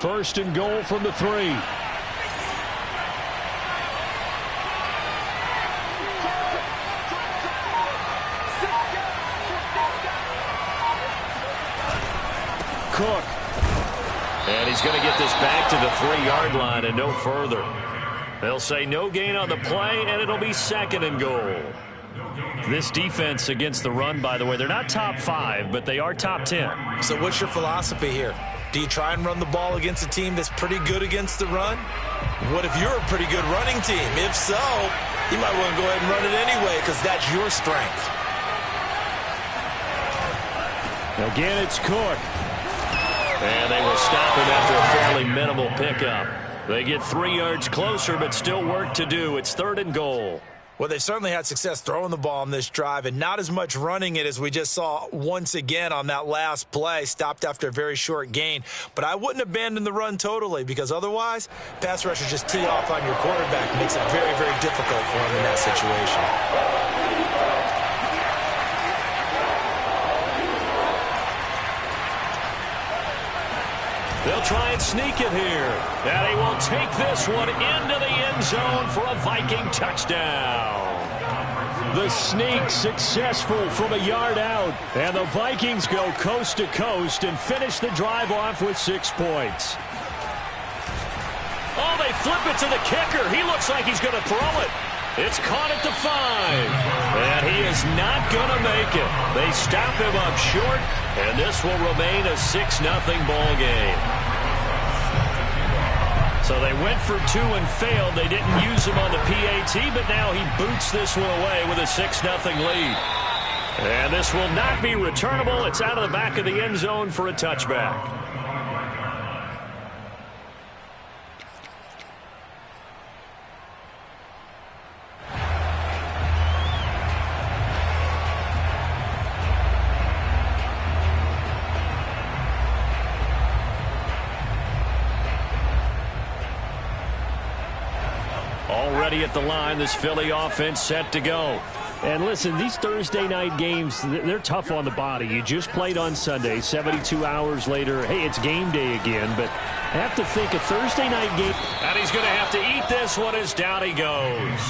First and goal from the 3. Cook. And he's going to get this back to the 3-yard line and no further. They'll say no gain on the play, and it'll be second and goal. This defense against the run, by the way, they're not top 5, but they are top 10. So what's your philosophy here? Do you try and run the ball against a team that's pretty good against the run? What if you're a pretty good running team? If so, you might want to go ahead and run it anyway because that's your strength. Again, it's Cook. And they will stop him after a fairly minimal pickup. They get 3 yards closer, but still work to do. It's third and goal. Well, they've certainly had success throwing the ball on this drive and not as much running it as we just saw once again on that last play, stopped after a very short gain. But I wouldn't abandon the run totally because otherwise, pass rushers just tee off on your quarterback. It makes it very, very difficult for him in that situation. They'll try and sneak it here. And he will take this one into the end zone for a Viking touchdown. The sneak successful from a yard out. And the Vikings go coast to coast and finish the drive off with 6 points. Oh, they flip it to the kicker. He looks like he's going to throw it. It's caught at the 5. And he is not going to make it. They stop him up short, and this will remain a 6-0 ball game. So they went for 2 and failed. They didn't use him on the PAT, but now he boots this one away with a 6-0 lead. And this will not be returnable. It's out of the back of the end zone for a touchback. Already at the line, this Philly offense set to go. And listen, these Thursday night games, they're tough on the body. You just played on Sunday, 72 hours later. Hey, it's game day again, but I have to think a Thursday night game. And he's going to have to eat this one as down he goes.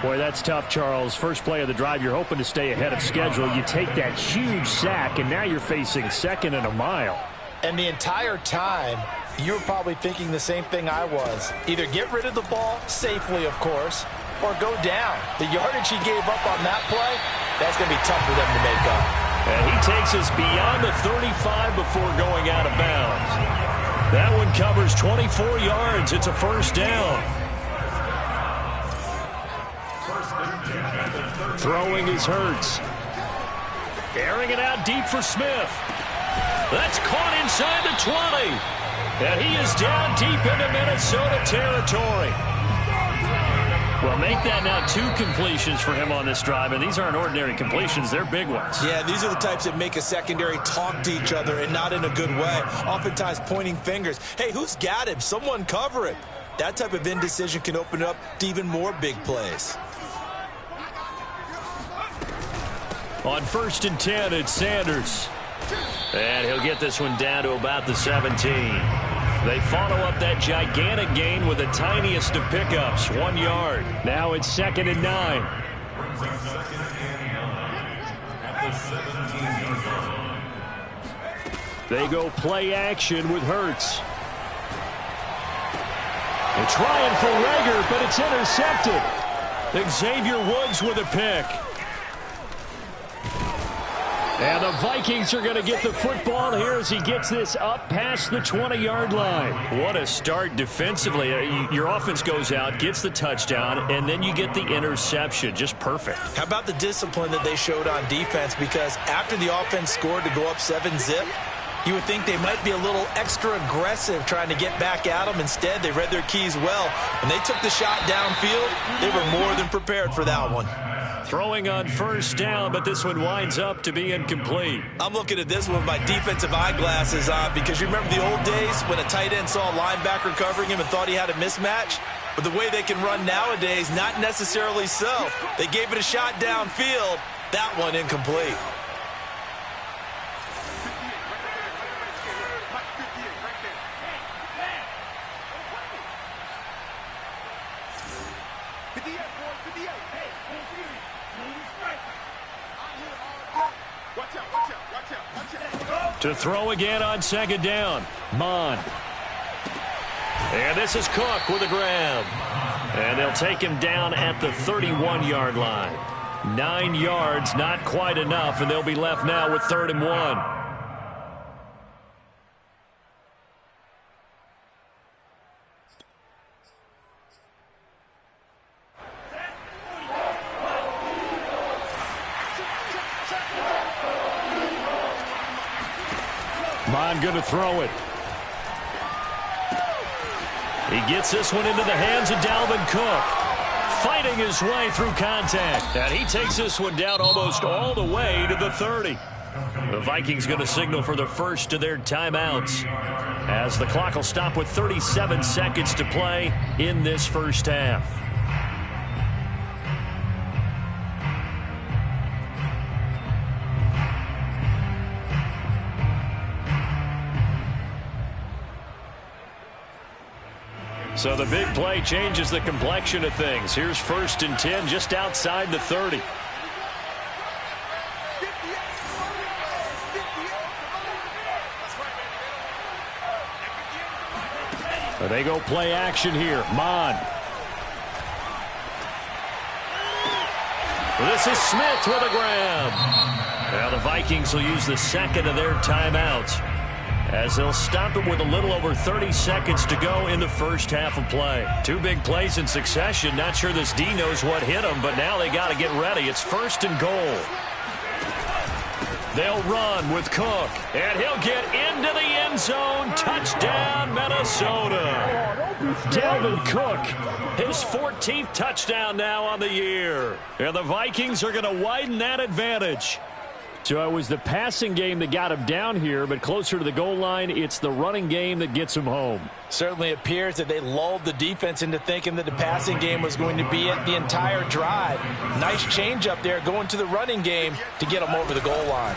Boy, that's tough, Charles. First play of the drive, you're hoping to stay ahead of schedule. You take that huge sack, and now you're facing 2nd and a mile. And the entire time, you were probably thinking the same thing I was. Either get rid of the ball, safely of course, or go down. The yardage he gave up on that play, that's going to be tough for them to make up. And he takes us beyond the 35 before going out of bounds. That one covers 24 yards. It's a first down. Throwing is Hurts. Airing it out deep for Smith. That's caught inside the 20. And he is down deep into Minnesota territory. Well, make that now 2 completions for him on this drive, and these aren't ordinary completions. They're big ones. Yeah, these are the types that make a secondary talk to each other and not in a good way, oftentimes pointing fingers. Hey, who's got him? Someone cover it. That type of indecision can open up to even more big plays. On 1st and 10, it's Sanders. And he'll get this one down to about the 17. They follow up that gigantic gain with the tiniest of pickups, 1 yard. Now it's 2nd and 9. They go play action with Hurts. They're trying for Reagor, but it's intercepted. Xavier Woods with a pick. And the Vikings are going to get the football here as he gets this up past the 20-yard line. What a start defensively. Your offense goes out, gets the touchdown, and then you get the interception. Just perfect. How about the discipline that they showed on defense? Because after the offense scored to go up 7-zip, you would think they might be a little extra aggressive trying to get back at them. Instead, they read their keys well. When they took the shot downfield, they were more than prepared for that one. Throwing on 1st down, but this one winds up to be incomplete. I'm looking at this one with my defensive eyeglasses on because you remember the old days when a tight end saw a linebacker covering him and thought he had a mismatch? But the way they can run nowadays, not necessarily so. They gave it a shot downfield. That one incomplete. To throw again on second down. Mond. And this is Cook with a grab. And they'll take him down at the 31-yard line. 9 yards, not quite enough, and they'll be left now with 3rd and 1. Mond going to throw it. He gets this one into the hands of Dalvin Cook. Fighting his way through contact. And he takes this one down almost all the way to the 30. The Vikings going to signal for the first of their timeouts, as the clock will stop with 37 seconds to play in this first half. So the big play changes the complexion of things. Here's 1st and 10 just outside the 30. They go play action here. Mond. This is Smith with a grab. Now the Vikings will use the second of their timeouts, as they'll stop it with a little over 30 seconds to go in the first half of play. 2 big plays in succession. Not sure this D knows what hit them, but now they got to get ready. It's 1st and goal. They'll run with Cook, and he'll get into the end zone. Touchdown, Minnesota. Dalvin Cook, his 14th touchdown now on the year. And the Vikings are going to widen that advantage. So it was the passing game that got him down here, but closer to the goal line, it's the running game that gets him home. Certainly appears that they lulled the defense into thinking that the passing game was going to be it the entire drive. Nice change up there going to the running game to get him over the goal line.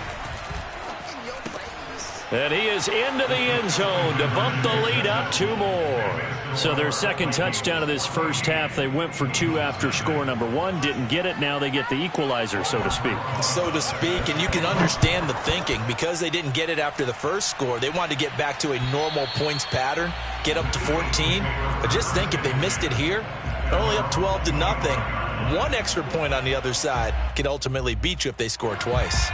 And he is into the end zone to bump the lead up 2 more. So their second touchdown of this first half, they went for 2 after score number 1. Didn't get it. Now they get the equalizer, so to speak. So to speak, and you can understand the thinking. Because they didn't get it after the first score, they wanted to get back to a normal points pattern, get up to 14. But just think, if they missed it here, only up 12-0. 1 extra point on the other side could ultimately beat you if they score twice.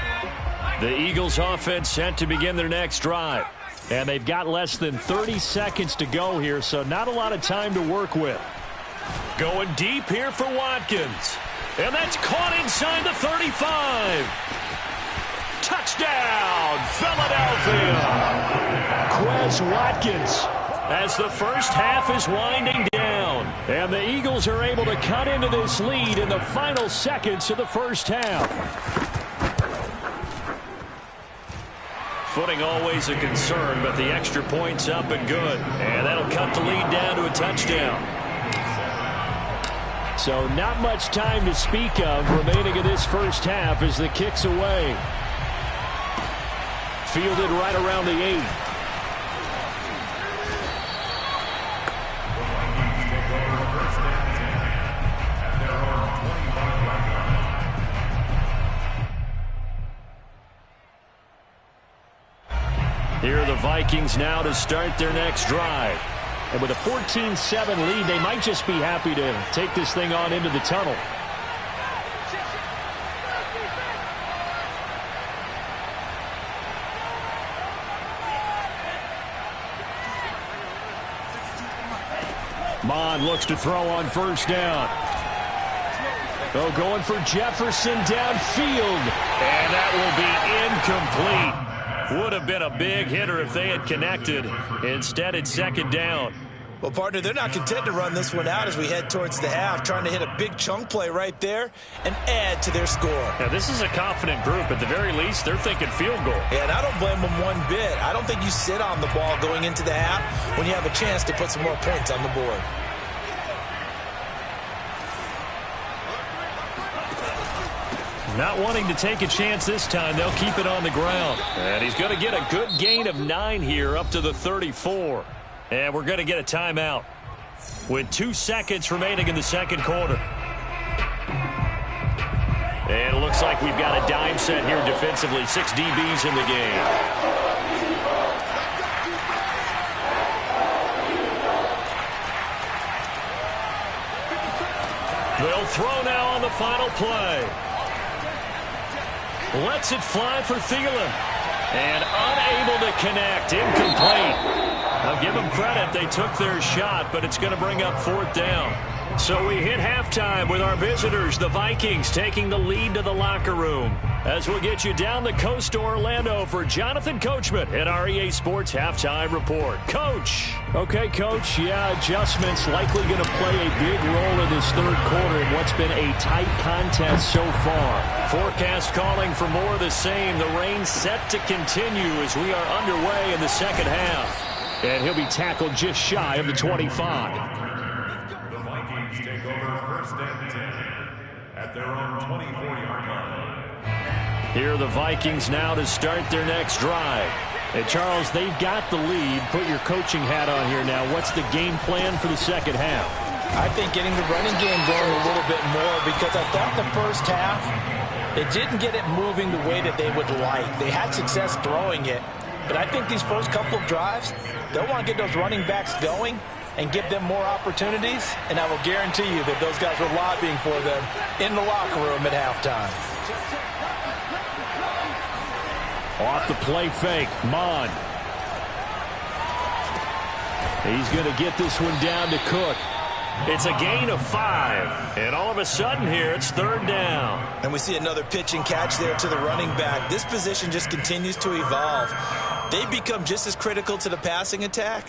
The Eagles offense set to begin their next drive. And they've got less than 30 seconds to go here, so not a lot of time to work with. Going deep here for Watkins. And that's caught inside the 35. Touchdown, Philadelphia. Quez Watkins, as the first half is winding down. And the Eagles are able to cut into this lead in the final seconds of the first half. Footing always a concern, but the extra point's up and good. And that'll cut the lead down to a touchdown. So not much time to speak of remaining in this first half as the kick's away. Fielded right around the 8. Here are the Vikings now to start their next drive. And with a 14-7 lead, they might just be happy to take this thing on into the tunnel. Mond looks to throw on first down. Oh, going for Jefferson downfield. And that will be incomplete. Would have been a big hitter if they had connected. Instead, it's second down. Well, partner, they're not content to run this one out as we head towards the half, trying to hit a big chunk play right there and add to their score. Now, this is a confident group. At the very least, they're thinking field goal. Yeah, and I don't blame them one bit. I don't think you sit on the ball going into the half when you have a chance to put some more points on the board. Not wanting to take a chance this time, they'll keep it on the ground. And he's going to get a good gain of 9 here up to the 34. And we're going to get a timeout with 2 seconds remaining in the second quarter. And it looks like we've got a dime set here defensively. 6 DBs in the game. They'll throw now on the final play. Lets it fly for Thielen. And unable to connect. Incomplete. I'll give them credit. They took their shot, but it's going to bring up 4th down. So we hit halftime with our visitors, the Vikings, taking the lead to the locker room. As we'll get you down the coast to Orlando for Jonathan Coachman at our EA Sports Halftime Report. Coach. Okay, Coach. Yeah, adjustments likely going to play a big role in this 3rd quarter in what's been a tight contest so far. Forecast calling for more of the same. The rain set to continue as we are underway in the 2nd half. And he'll be tackled just shy of the 25. Take over 1st and 10 at their own 24-yard line. Here are the Vikings now to start their next drive. And Charles, they've got the lead. Put your coaching hat on here now. What's the game plan for the 2nd half? I think getting the running game going a little bit more, because I thought the 1st half, they didn't get it moving the way that they would like. They had success throwing it, but I think these first couple of drives, they'll want to get those running backs going and give them more opportunities, and I will guarantee you that those guys were lobbying for them in the locker room at halftime. Off the play fake, Mond. He's going to get this one down to Cook. It's a gain of 5, and all of a sudden here it's 3rd down. And we see another pitch and catch there to the running back. This position just continues to evolve. They become just as critical to the passing attack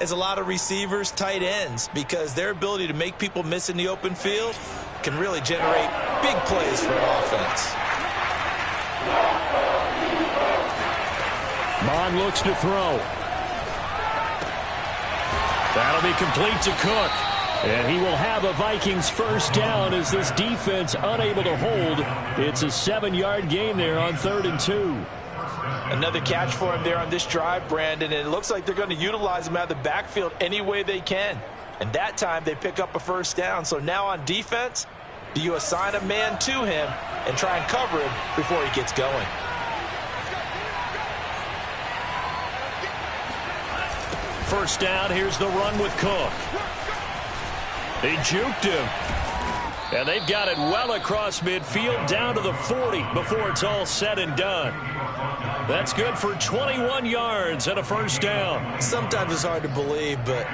as a lot of receivers, tight ends, because their ability to make people miss in the open field can really generate big plays for an offense. Mond looks to throw. That'll be complete to Cook. And he will have a Vikings 1st down as this defense unable to hold. It's a 7-yard gain there on 3rd and 2. Another catch for him there on this drive, Brandon, and it looks like they're going to utilize him out of the backfield any way they can. And that time they pick up a 1st down. So now on defense, do you assign a man to him and try and cover him before he gets going? First down, here's the run with Cook. He juked him. And they've got it well across midfield down to the 40 before it's all said and done. That's good for 21 yards and a 1st down. Sometimes it's hard to believe, but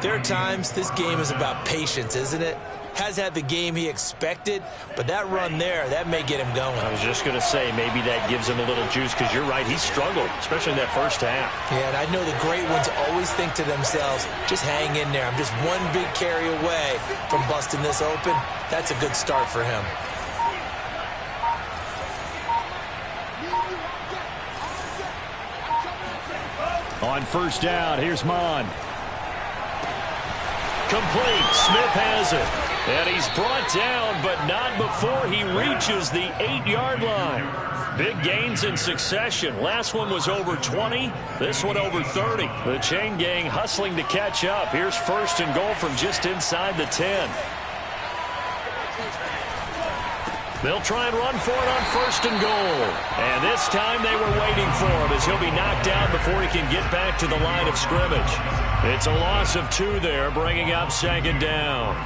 there are times this game is about patience, isn't it? Has had the game he expected, but that run there, that may get him going. I was just going to say, maybe that gives him a little juice, because you're right, he struggled, especially in that 1st half. Yeah, and I know the great ones always think to themselves, just hang in there. I'm just one big carry away from busting this open. That's a good start for him. On 1st down, here's Mond. Complete. Smith has it. And he's brought down, but not before he reaches the 8-yard line. Big gains in succession. Last one was over 20. This one over 30. The chain gang hustling to catch up. Here's 1st and goal from just inside the 10. They'll try and run for it on 1st and goal. And this time they were waiting for him, as he'll be knocked down before he can get back to the line of scrimmage. It's a loss of 2 there, bringing up 2nd down.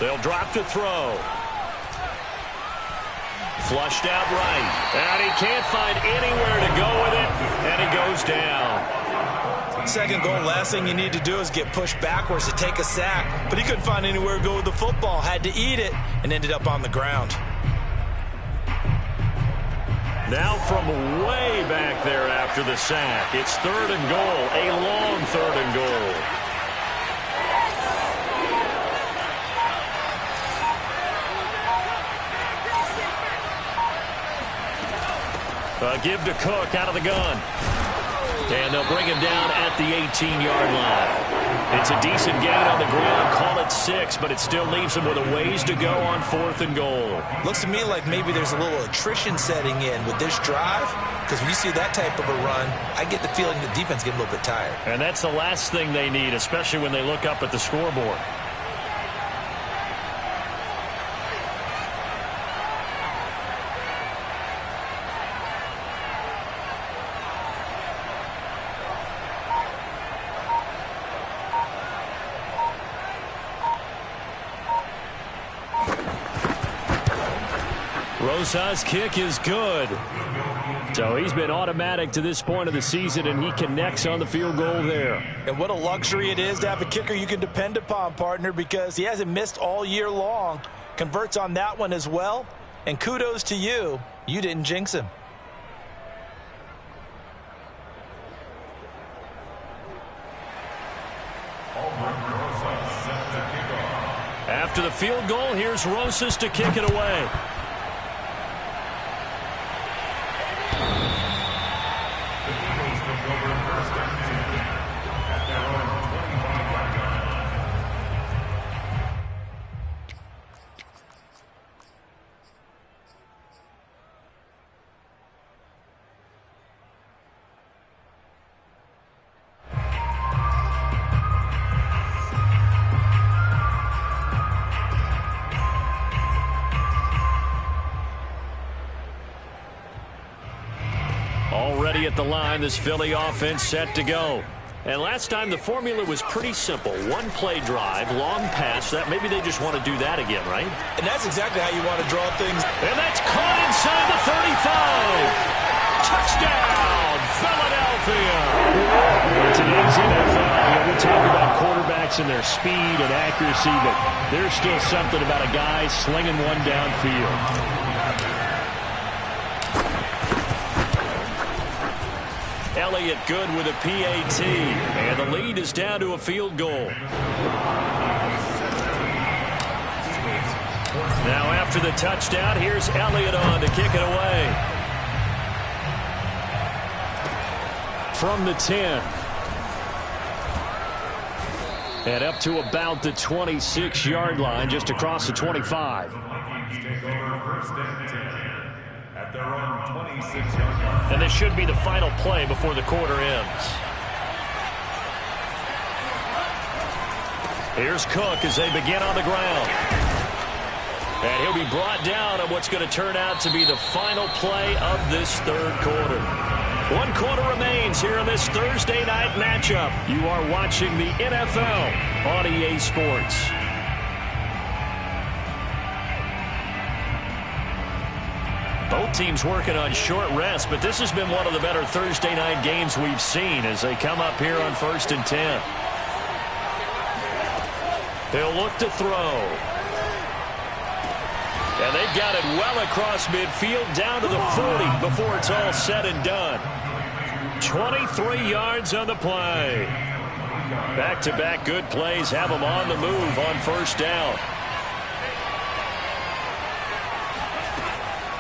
They'll drop to throw. Flushed out right. And he can't find anywhere to go with it. And he goes down. 2nd goal, last thing you need to do is get pushed backwards to take a sack. But he couldn't find anywhere to go with the football. Had to eat it and ended up on the ground. Now from way back there after the sack. It's 3rd and goal. A long 3rd and goal. Give to Cook out of the gun. And they'll bring him down at the 18-yard line. It's a decent gain on the ground. Call it 6, but it still leaves him with a ways to go on 4th and goal. Looks to me like maybe there's a little attrition setting in with this drive, because when you see that type of a run, I get the feeling the defense getting a little bit tired. And that's the last thing they need, especially when they look up at the scoreboard. Rosas' kick is good. So he's been automatic to this point of the season, and he connects on the field goal there. And what a luxury it is to have a kicker you can depend upon, partner, because he hasn't missed all year long. Converts on that one as well. And kudos to you. You didn't jinx him. After the field goal, here's Rosas to kick it away. Already at the line, this Philly offense set to go. And last time the formula was pretty simple. One play drive, long pass. That maybe they just want to do that again, right? And that's exactly how you want to draw things. And that's caught inside the 35. Touchdown, Philadelphia. Today's NFL, we talk about quarterbacks and their speed and accuracy, but there's still something about a guy slinging one downfield. Elliott good with a PAT, and the lead is down to a field goal. Now after the touchdown, here's Elliott on to kick it away. From the 10. And up to about the 26-yard line, just across the 25. And this should be the final play before the quarter ends. Here's Cook as they begin on the ground. And he'll be brought down on what's going to turn out to be the final play of this third quarter. 1 quarter remains here in this Thursday night matchup. You are watching the NFL on EA Sports. Both teams working on short rest, but this has been one of the better Thursday night games we've seen as they come up here on 1st and 10. They'll look to throw. And they've got it well across midfield down to the 40 before it's all said and done. 23 yards on the play. Back-to-back good plays have them on the move on 1st down.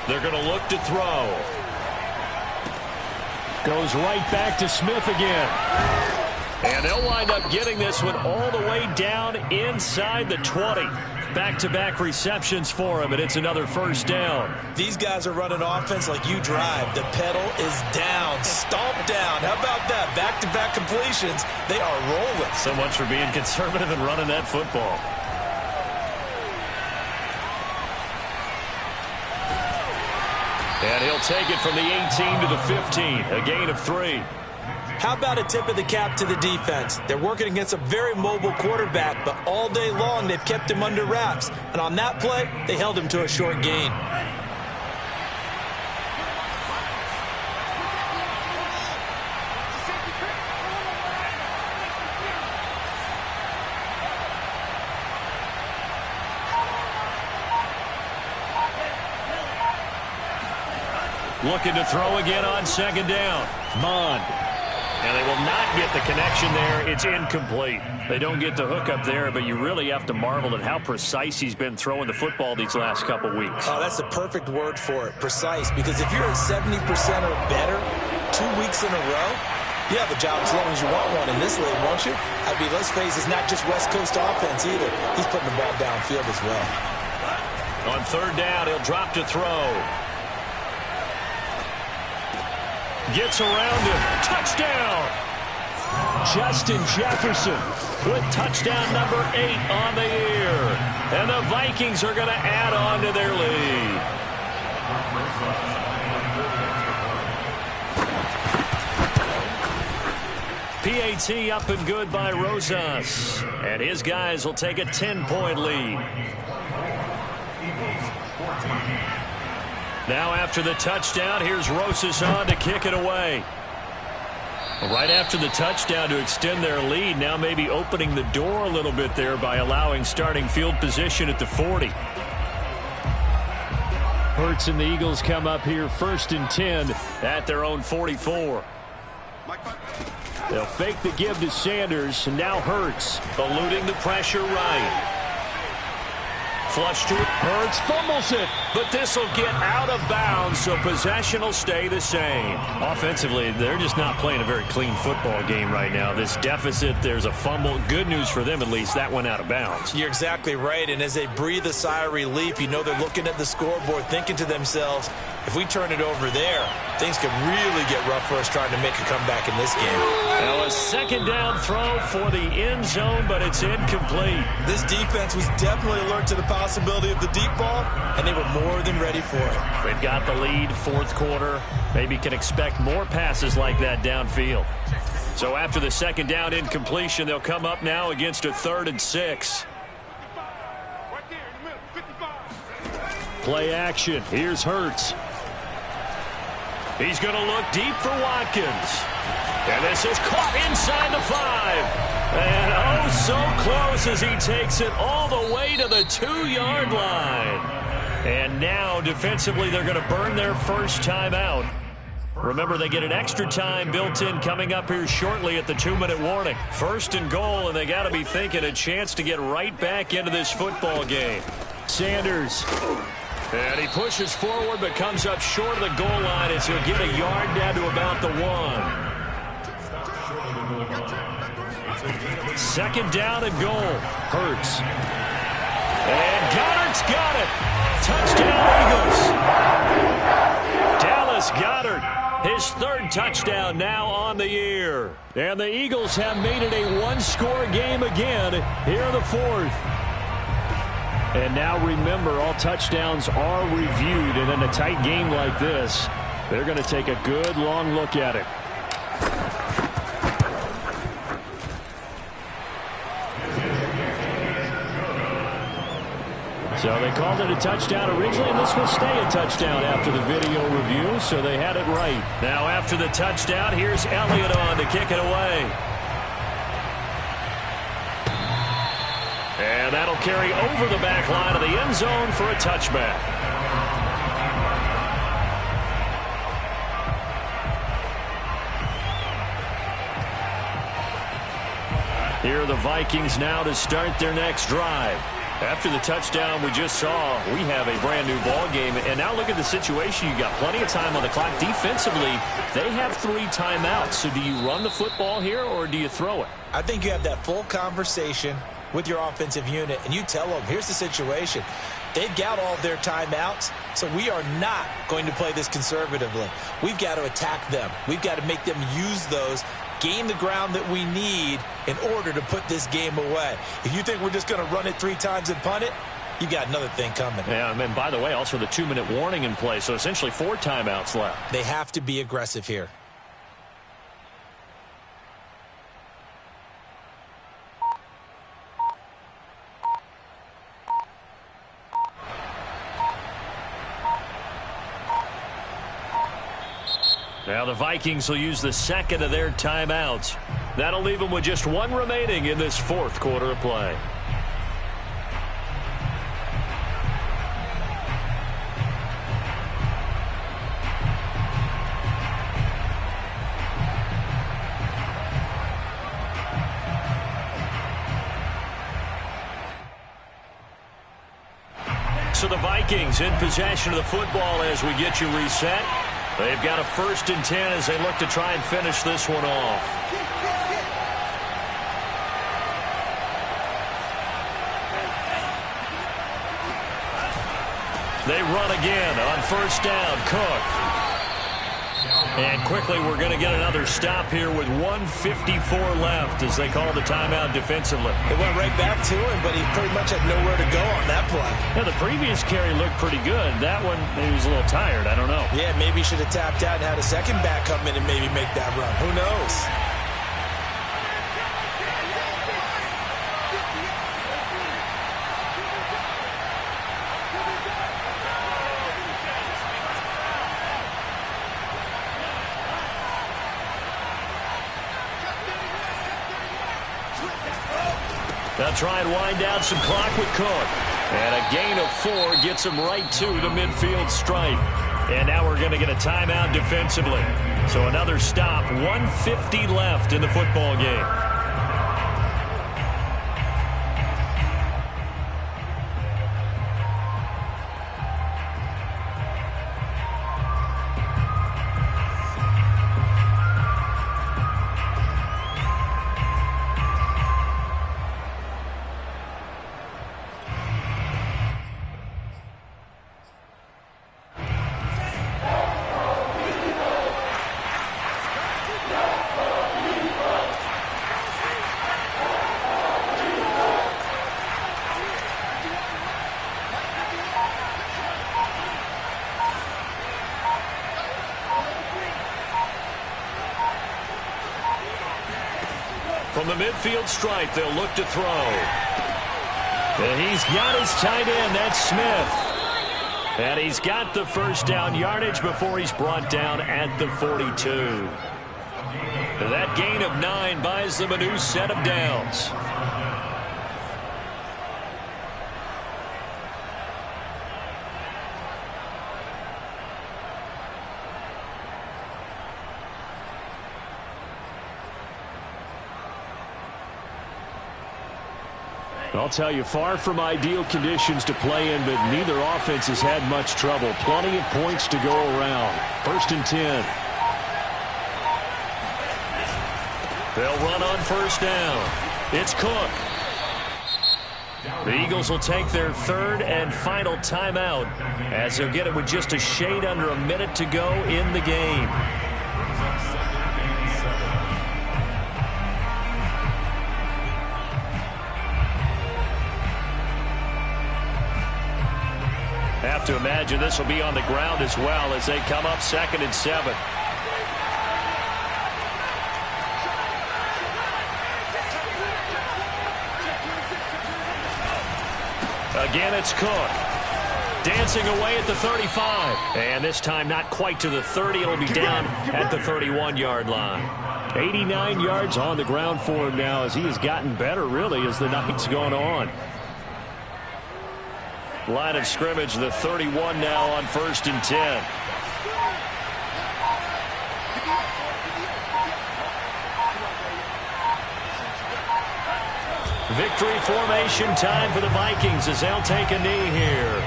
They're going to look to throw. Goes right back to Smith again. And they'll wind up getting this one all the way down inside the 20. Back-to-back receptions for him, and it's another 1st down. These guys are running offense like you drive. The pedal is down, stomp down. How about that? Back-to-back completions. They are rolling. So much for being conservative and running that football. And he'll take it from the 18 to the 15, a gain of 3. How about a tip of the cap to the defense? They're working against a very mobile quarterback, but all day long they've kept him under wraps. And on that play, they held him to a short gain. Looking to throw again on 2nd down. Mond. And they will not get the connection there. It's incomplete. They don't get the hook up there, but you really have to marvel at how precise he's been throwing the football these last couple weeks. Oh, that's the perfect word for it, precise. Because if you're at 70% or better 2 weeks in a row, You have a job as long as you want one in this league, won't you? I mean, let's face it, it's not just West Coast offense either. He's putting the ball downfield as well. On third down, he'll drop to throw. Gets around him. Touchdown! Justin Jefferson with touchdown number 8 on the year. And the Vikings are going to add on to their lead. PAT up and good by Rosas. And his guys will take a 10-point lead. Now after the touchdown, here's Rosas on to kick it away. Right after the touchdown to extend their lead, now maybe opening the door a little bit there by allowing starting field position at the 40. Hurts and the Eagles come up here 1st and 10 at their own 44. They'll fake the give to Sanders, and now Hurts eluding the pressure right. Flush to it. Hurts fumbles it, but this will get out of bounds, so possession will stay the same. Offensively, they're just not playing a very clean football game right now. This deficit, there's a fumble. Good news for them, at least. That went out of bounds. You're exactly right, and as they breathe a sigh of relief, you know they're looking at the scoreboard, thinking to themselves, if we turn it over there, things could really get rough for us trying to make a comeback in this game. Now a second down throw for the end zone, but it's incomplete. This defense was definitely alert to the possibility of the deep ball, and they were more than ready for it. They've got the lead, 4th quarter. Maybe can expect more passes like that downfield. So after the second down incompletion, they'll come up now against a 3rd and 6. Play action. Here's Hurts. He's going to look deep for Watkins. And this is caught inside the 5. And oh, so close as he takes it all the way to the 2-yard line. And now, defensively, they're going to burn their first timeout. Remember, they get an extra time built in coming up here shortly at the 2-minute warning. 1st and goal, and they got to be thinking a chance to get right back into this football game. Sanders. And he pushes forward but comes up short of the goal line as he'll get a yard down to about the 1. 2nd down and goal. Hurts. And Goddard's got it. Touchdown Eagles. Dallas Goedert, his 3rd touchdown now on the year. And the Eagles have made it a 1-score game again here in the 4th. And now remember, all touchdowns are reviewed, and in a tight game like this, they're going to take a good long look at it. So they called it a touchdown originally, and this will stay a touchdown after the video review, so they had it right. Now after the touchdown, here's Elliott on to kick it away. And that'll carry over the back line of the end zone for a touchback. Here are the Vikings now to start their next drive. After the touchdown we just saw, we have a brand new ball game. And now look at the situation. You got plenty of time on the clock. Defensively, they have 3 timeouts. So do you run the football here or do you throw it? I think you have that full conversation with your offensive unit, and you tell them, here's the situation. They've got all their timeouts, so we are not going to play this conservatively. We've got to attack them. We've got to make them use those, gain the ground that we need in order to put this game away. If you think we're just going to run it 3 times and punt it, you got another thing coming. Yeah, and by the way, also the 2-minute warning in play, so essentially 4 timeouts left. They have to be aggressive here. Now the Vikings will use the 2nd of their timeouts. That'll leave them with just 1 remaining in this 4th quarter of play. So the Vikings in possession of the football as we get you reset. They've got a 1st and 10 as they look to try and finish this one off. They run again on 1st down. Cook. And quickly we're going to get another stop here with 1:54 left as they call the timeout defensively. It went right back to him, but he pretty much had nowhere to go on that play. Yeah, the previous carry looked pretty good. That one, maybe he was a little tired. I don't know. Yeah, maybe he should have tapped out and had a second back come in and maybe make that run. Who knows? They'll try and wind down some clock with Cook. And a gain of 4 gets him right to the midfield stripe. And now we're going to get a timeout defensively. So another stop, 1:50 left in the football game. From the midfield stripe, they'll look to throw. And he's got his tight end. That's Smith. And he's got the 1st down yardage before he's brought down at the 42. That gain of 9 buys them a new set of downs. I'll tell you, far from ideal conditions to play in, but neither offense has had much trouble. Plenty of points to go around. 1st and 10. They'll run on 1st down. It's Cook. The Eagles will take their 3rd and final timeout as they'll get it with just a shade under a minute to go in the game. Have to imagine this will be on the ground as well as they come up 2nd and 7. Again, it's Cook. Dancing away at the 35. And this time not quite to the 30. It'll be down at the 31-yard line. 89 yards on the ground for him now as he has gotten better, really, as the night's gone on. Line of scrimmage, the 31 now on 1st and 10. Victory formation time for the Vikings as they'll take a knee here.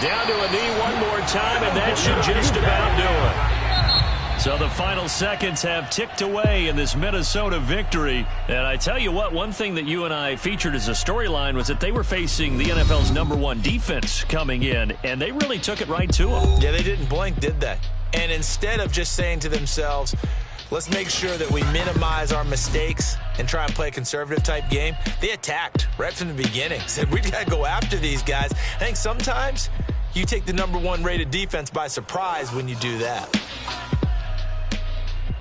Down to a knee one more time, and that should just about do it. So the final seconds have ticked away in this Minnesota victory. And I tell you what, one thing that you and I featured as a storyline was that they were facing the NFL's #1 defense coming in, and they really took it right to them. Yeah, they didn't blink, did they? And instead of just saying to themselves, let's make sure that we minimize our mistakes and try and play a conservative type game, they attacked right from the beginning. Said, we got to go after these guys. I think sometimes you take the #1 rated defense by surprise when you do that.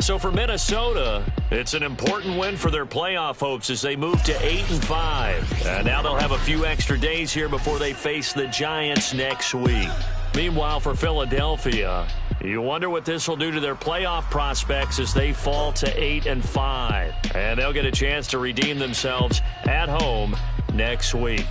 So for Minnesota, it's an important win for their playoff hopes as they move to 8-5. And now they'll have a few extra days here before they face the Giants next week. Meanwhile, for Philadelphia, you wonder what this will do to their playoff prospects as they fall to 8-5. And they'll get a chance to redeem themselves at home next week.